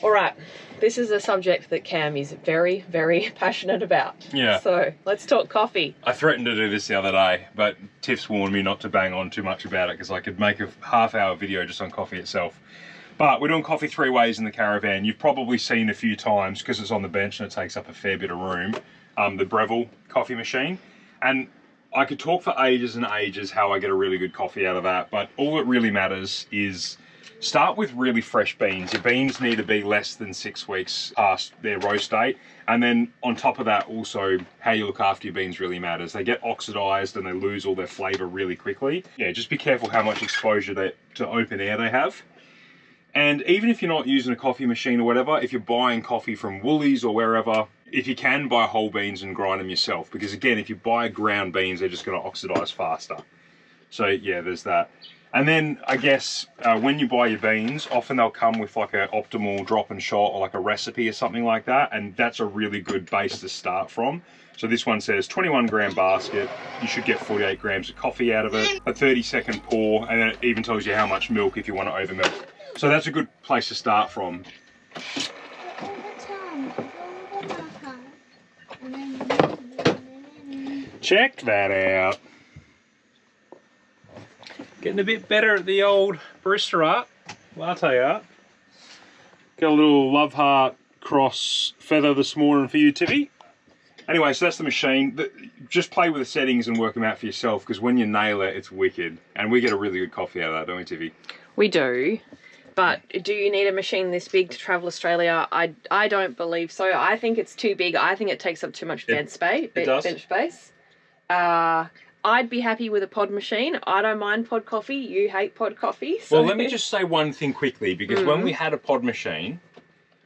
All right, this is a subject that Cam is very, very passionate about. Yeah. So let's talk coffee. I threatened to do this the other day, but Tiff's warned me not to bang on too much about it because I could make a half-hour video just on coffee itself. But we're doing coffee 3 ways in the caravan. You've probably seen a few times, because it's on the bench and it takes up a fair bit of room, the Breville coffee machine. And I could talk for ages and ages how I get a really good coffee out of that, but all that really matters is start with really fresh beans. Your beans need to be less than 6 weeks past their roast date. And then on top of that, also how you look after your beans really matters. They get oxidized and they lose all their flavor really quickly. Yeah, just be careful how much exposure to open air they have. And even if you're not using a coffee machine or whatever, if you're buying coffee from Woolies or wherever, if you can, buy whole beans and grind them yourself. Because again, if you buy ground beans, they're just going to oxidize faster. So yeah, there's that. And then I guess when you buy your beans, often they'll come with like an optimal drop and shot or like a recipe or something like that. And that's a really good base to start from. So this one says 21 gram basket. You should get 48 grams of coffee out of it. A 30-second pour, and then it even tells you how much milk if you want to over milk. So that's a good place to start from. Check that out. Getting a bit better at the old barista art, latte art. Got a little love heart cross feather this morning for you, Tiffy. Anyway, so that's the machine. Just play with the settings and work them out for yourself, because when you nail it, it's wicked. And we get a really good coffee out of that, don't we, Tiffy? We do. But do you need a machine this big to travel Australia? I don't believe so. I think it's too big. I think it takes up too much bench space. I'd be happy with a pod machine. I don't mind pod coffee. You hate pod coffee. So. Well, let me just say one thing quickly, because when we had a pod machine,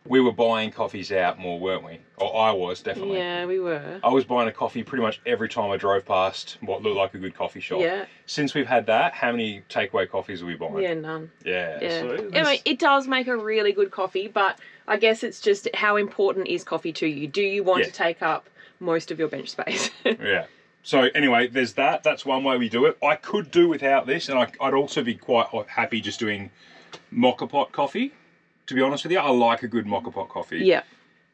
we were buying coffees out more, weren't we? Or I was, definitely. Yeah, we were. I was buying a coffee pretty much every time I drove past what looked like a good coffee shop. Yeah. Since we've had that, how many takeaway coffees are we buying? Yeah, none. Yeah. So anyway, it does make a really good coffee, but I guess it's just how important is coffee to you? Do you want to take up most of your bench space? Yeah. So anyway, there's that. That's one way we do it. I could do without this, and I'd also be quite happy just doing Moka Pot coffee. To be honest with you, I like a good Moka Pot coffee. Yeah.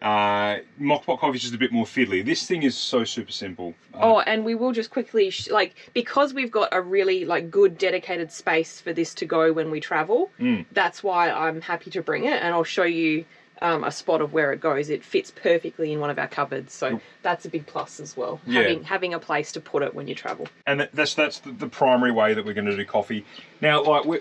Moka Pot coffee is just a bit more fiddly. This thing is so super simple. And we will just quickly, because we've got a really good dedicated space for this to go when we travel, that's why I'm happy to bring it, and I'll show you a spot of where it goes. It fits perfectly in one of our cupboards, so that's a big plus as well. Yeah. Having a place to put it when you travel. And that's the primary way that we're going to do coffee. Now,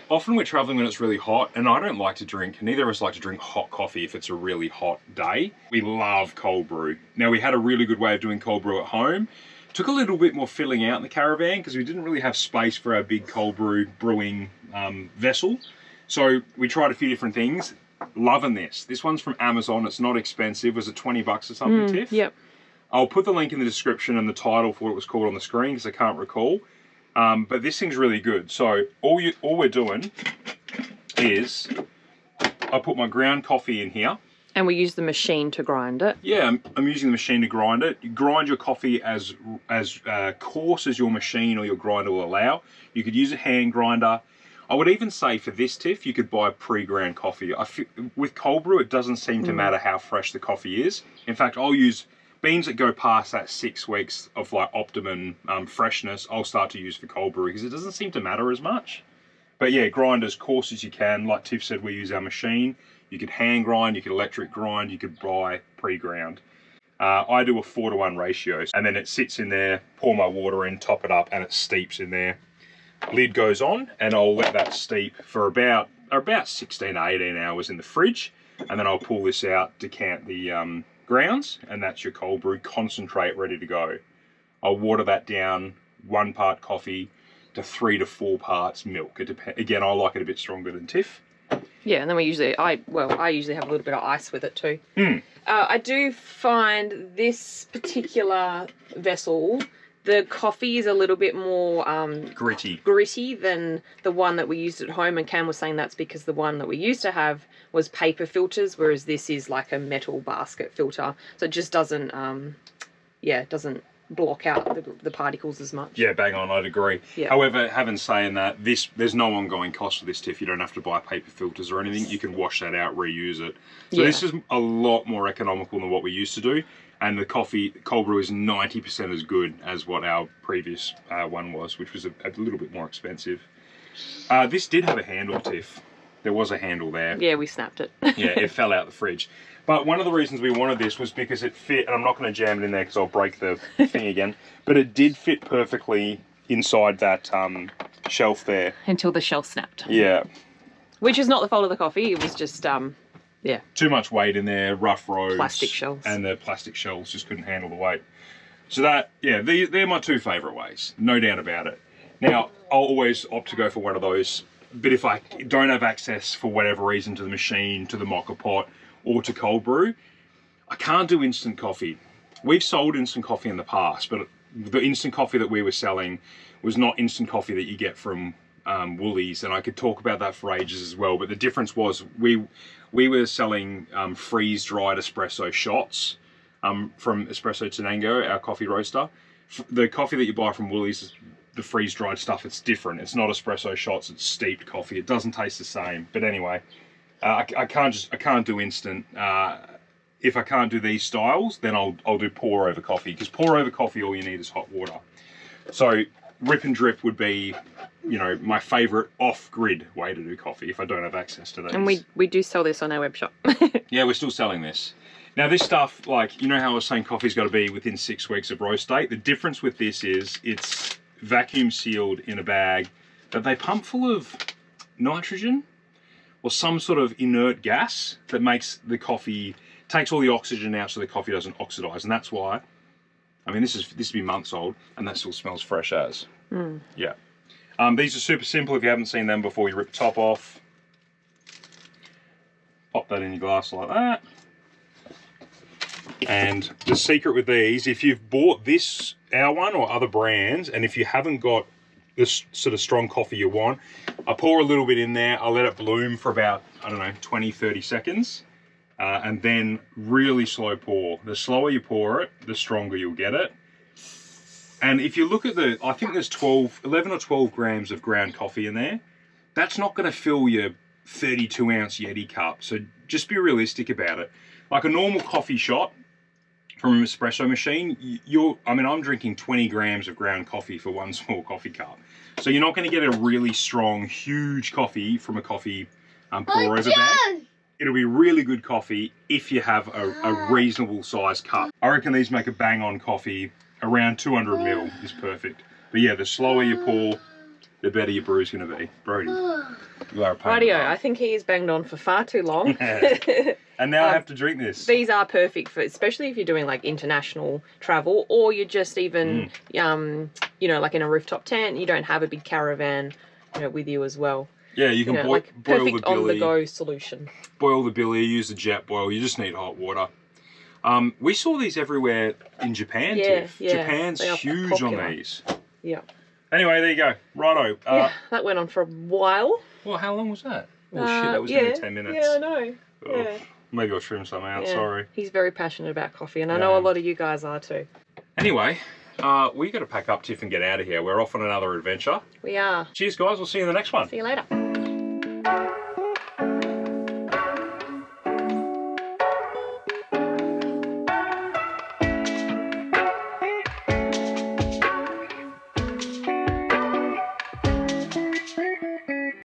often we're traveling when it's really hot, and I don't like to drink, neither of us like to drink hot coffee if it's a really hot day. We love cold brew. Now, we had a really good way of doing cold brew at home. Took a little bit more filling out in the caravan because we didn't really have space for our big cold brew brewing vessel. So we tried a few different things. Loving this. This one's from Amazon. It's not expensive. Was it 20 bucks or something, Tiff? Yep. I'll put the link in the description and the title for what it was called on the screen because I can't recall. But this thing's really good. So all we're doing is I put my ground coffee in here. And we use the machine to grind it. Yeah, I'm using the machine to grind it. You grind your coffee as coarse as your machine or your grinder will allow. You could use a hand grinder. I would even say for this, Tiff, you could buy pre-ground coffee. With cold brew, it doesn't seem to matter how fresh the coffee is. In fact, I'll use beans that go past that 6 weeks of optimum freshness. I'll start to use for cold brew because it doesn't seem to matter as much. But yeah, grind as coarse as you can. Like Tiff said, we use our machine. You could hand grind, you could electric grind, you could buy pre-ground. I do a 4:1 ratio, and then it sits in there, pour my water in, top it up, and it steeps in there. Lid goes on, and I'll let that steep for about 16 to 18 hours in the fridge, and then I'll pull this out, decant the grounds, and that's your cold brew concentrate ready to go. I'll water that down, 1 part coffee to 3 to 4 parts milk. Again, I like it a bit stronger than Tiff. Yeah, and then I usually have a little bit of ice with it too. I do find this particular vessel, the coffee is a little bit more gritty than the one that we used at home, and Cam was saying that's because the one that we used to have was paper filters, whereas this is like a metal basket filter, so it just doesn't block out the particles as much. Yeah, bang on, I'd agree. Yeah. However, having saying that, there's no ongoing cost for this Tiff. You don't have to buy paper filters or anything. You can wash that out, reuse it. So this is a lot more economical than what we used to do. And the coffee, cold brew is 90% as good as what our previous one was, which was a little bit more expensive. This did have a handle, Tiff. There was a handle there. Yeah, we snapped it. Yeah, it fell out the fridge. But one of the reasons we wanted this was because it fit, and I'm not going to jam it in there because I'll break the thing again, but it did fit perfectly inside that shelf there. Until the shelf snapped. Yeah. Which is not the fault of the coffee, it was just, yeah. Too much weight in there, rough roads. Plastic shells. And the plastic shells just couldn't handle the weight. So that, yeah, they're my two favourite ways, no doubt about it. Now, I'll always opt to go for one of those, but if I don't have access for whatever reason to the machine, to the Moka Pot, or to cold brew, I can't do instant coffee. We've sold instant coffee in the past, but the instant coffee that we were selling was not instant coffee that you get from Woolies, and I could talk about that for ages as well, but the difference was we were selling freeze-dried espresso shots from Espresso Tenango, our coffee roaster. The coffee that you buy from Woolies, the freeze-dried stuff, it's different. It's not espresso shots, it's steeped coffee. It doesn't taste the same. But anyway, I can't do instant. If I can't do these styles, then I'll do pour over coffee, because pour over coffee, all you need is hot water. So rip and drip would be, you know, my favourite off-grid way to do coffee if I don't have access to these. And we do sell this on our web shop. Yeah, we're still selling this. Now this stuff, like, you know how I was saying coffee's got to be within 6 weeks of roast date? The difference with this is it's vacuum sealed in a bag that they pump full of nitrogen or some sort of inert gas that makes the coffee, takes all the oxygen out so the coffee doesn't oxidize. And that's why, I mean, this has been months old and that still smells fresh as. Yeah. These are super simple. If you haven't seen them before, you rip the top off, pop that in your glass like that. And the secret with these, if you've bought this, our one, or other brands, and if you haven't got this sort of strong coffee you want, I pour a little bit in there, I let it bloom for about, I don't know, 20, 30 seconds, and then really slow pour. The slower you pour it, the stronger you'll get it. And if you look at I think there's 11 or 12 grams of ground coffee in there. That's not going to fill your 32-ounce Yeti cup, so just be realistic about it. Like a normal coffee shot from an espresso machine, I'm drinking 20 grams of ground coffee for one small coffee cup. So you're not going to get a really strong, huge coffee from a coffee pour over bag. It'll be really good coffee if you have a reasonable size cup. I reckon these make a bang on coffee. Around 200 ml is perfect. But yeah, the slower you pour, the better your brew's going to be. Brodie, you are a pain. Radio, I think he's banged on for far too long. And now I have to drink this. These are perfect for, especially if you're doing like international travel, or you're just even, you know, like in a rooftop tent, you don't have a big caravan, you know, with you as well. Yeah, you can boil the billy. Perfect on-the-go solution. Boil the billy, use the jet boil. You just need hot water. We saw these everywhere in Japan, Tiff. Yeah. Japan's huge on these. Yeah. Anyway, there you go. Righto. Yeah, that went on for a while. Well, how long was that? Oh, shit, that was only 10 minutes. Yeah, I know. Yeah. Maybe I'll trim some out, sorry. He's very passionate about coffee, and I know a lot of you guys are too. Anyway, we got to pack up, Tiff, and get out of here. We're off on another adventure. We are. Cheers, guys. We'll see you in the next one. See you later.